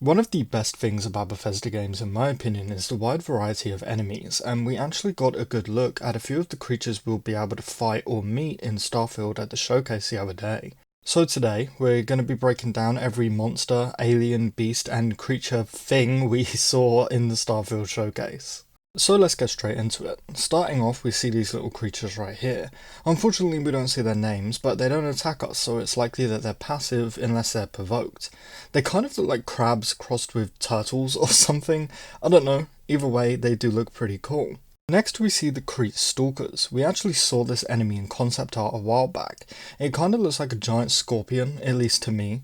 One of the best things about Bethesda games in my opinion is the wide variety of enemies, and we actually got a good look at a few of the creatures we'll be able to fight or meet in Starfield at the showcase the other day. So today, we're going to be breaking down every monster, alien, beast and creature thing we saw in the Starfield showcase. So let's get straight into it. Starting off, we see these little creatures right here. Unfortunately, we don't see their names, but they don't attack us, so it's likely that they're passive unless they're provoked. They kind of look like crabs crossed with turtles or something. I don't know. Either way, they do look pretty cool. Next we see the Crete Stalkers. We actually saw this enemy in concept art a while back. It kind of looks like a giant scorpion, at least to me.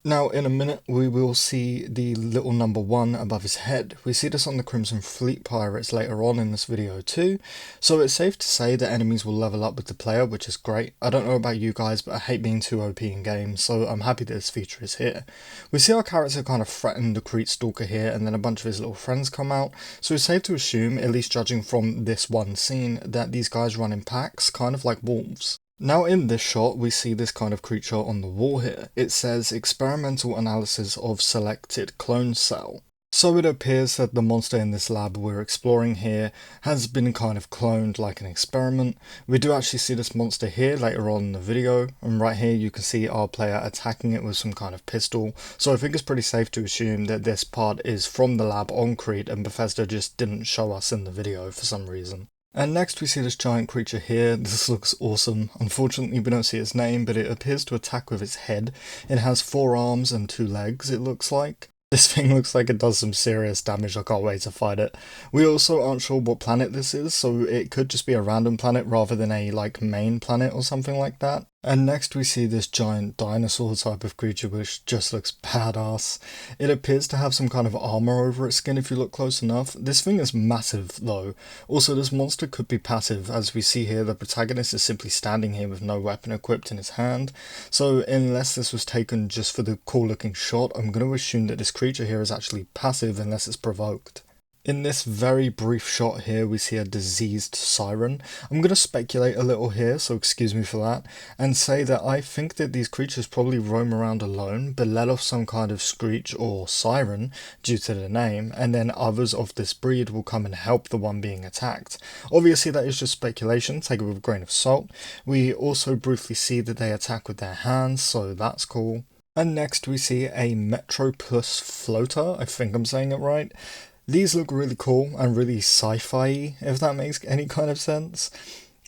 Now, in a minute, we will see the little number 1 above his head. We see this on the Crimson Fleet Pirates later on in this video too, so it's safe to say that enemies will level up with the player, which is great. I don't know about you guys, but I hate being too OP in games, so I'm happy that this feature is here. We see our character kind of threaten the Crete Stalker here, and then a bunch of his little friends come out, so it's safe to assume, at least judging from this one scene, that these guys run in packs, kind of like wolves. Now in this shot, we see this kind of creature on the wall here. It says experimental analysis of selected clone cell. So it appears that the monster in this lab we're exploring here has been kind of cloned like an experiment. We do actually see this monster here later on in the video, and right here you can see our player attacking it with some kind of pistol. So I think it's pretty safe to assume that this part is from the lab on Crete and Bethesda just didn't show us in the video for some reason. And next we see this giant creature here. This looks awesome. Unfortunately we don't see its name, but it appears to attack with its head. It has 4 arms and 2 legs, it looks like. This thing looks like it does some serious damage. I can't wait to fight it. We also aren't sure what planet this is, so it could just be a random planet rather than a main planet or something like that. And next we see this giant dinosaur type of creature which just looks badass. It appears to have some kind of armor over its skin if you look close enough. This thing is massive though. Also this monster could be passive, as we see here the protagonist is simply standing here with no weapon equipped in his hand. So unless this was taken just for the cool looking shot, I'm going to assume that this creature here is actually passive unless it's provoked. In this very brief shot here, we see a diseased siren. I'm going to speculate a little here, so excuse me for that, and say that I think that these creatures probably roam around alone, but let off some kind of screech or siren due to the name, and then others of this breed will come and help the one being attacked. Obviously that is just speculation, take it with a grain of salt. We also briefly see that they attack with their hands, so that's cool. And next we see a Metroplus Floater, I think I'm saying it right. These look really cool and really sci-fi, if that makes any kind of sense.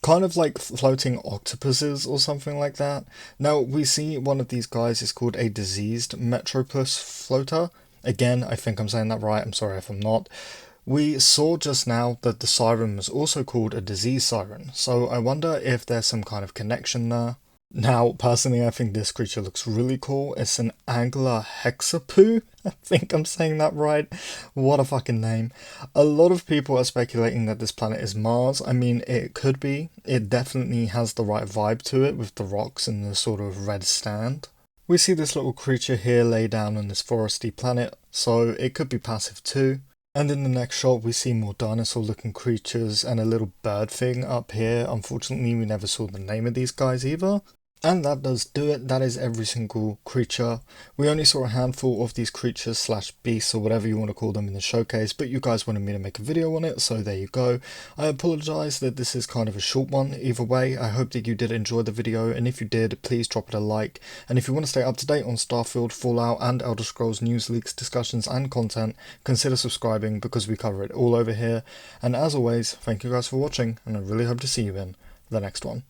Kind of like floating octopuses or something like that. Now, we see one of these guys is called a diseased Metroplus Floater. Again, I think I'm saying that right, I'm sorry if I'm not. We saw just now that the siren was also called a disease siren, so I wonder if there's some kind of connection there. Now, personally, I think this creature looks really cool. It's an angler Hexapoo. I think I'm saying that right. What a fucking name. A lot of people are speculating that this planet is Mars. I mean, it could be. It definitely has the right vibe to it with the rocks and the sort of red sand. We see this little creature here lay down on this foresty planet, so it could be passive too. And in the next shot we see more dinosaur looking creatures and a little bird thing up here. Unfortunately we never saw the name of these guys either. And that does do it. That is every single creature. We only saw a handful of these creatures slash beasts or whatever you want to call them in the showcase, but you guys wanted me to make a video on it, so there you go. I apologise that this is kind of a short one. Either way, I hope that you did enjoy the video, and if you did, please drop it a like. And if you want to stay up to date on Starfield, Fallout and Elder Scrolls news, leaks, discussions and content, consider subscribing because we cover it all over here. And as always, thank you guys for watching, and I really hope to see you in the next one.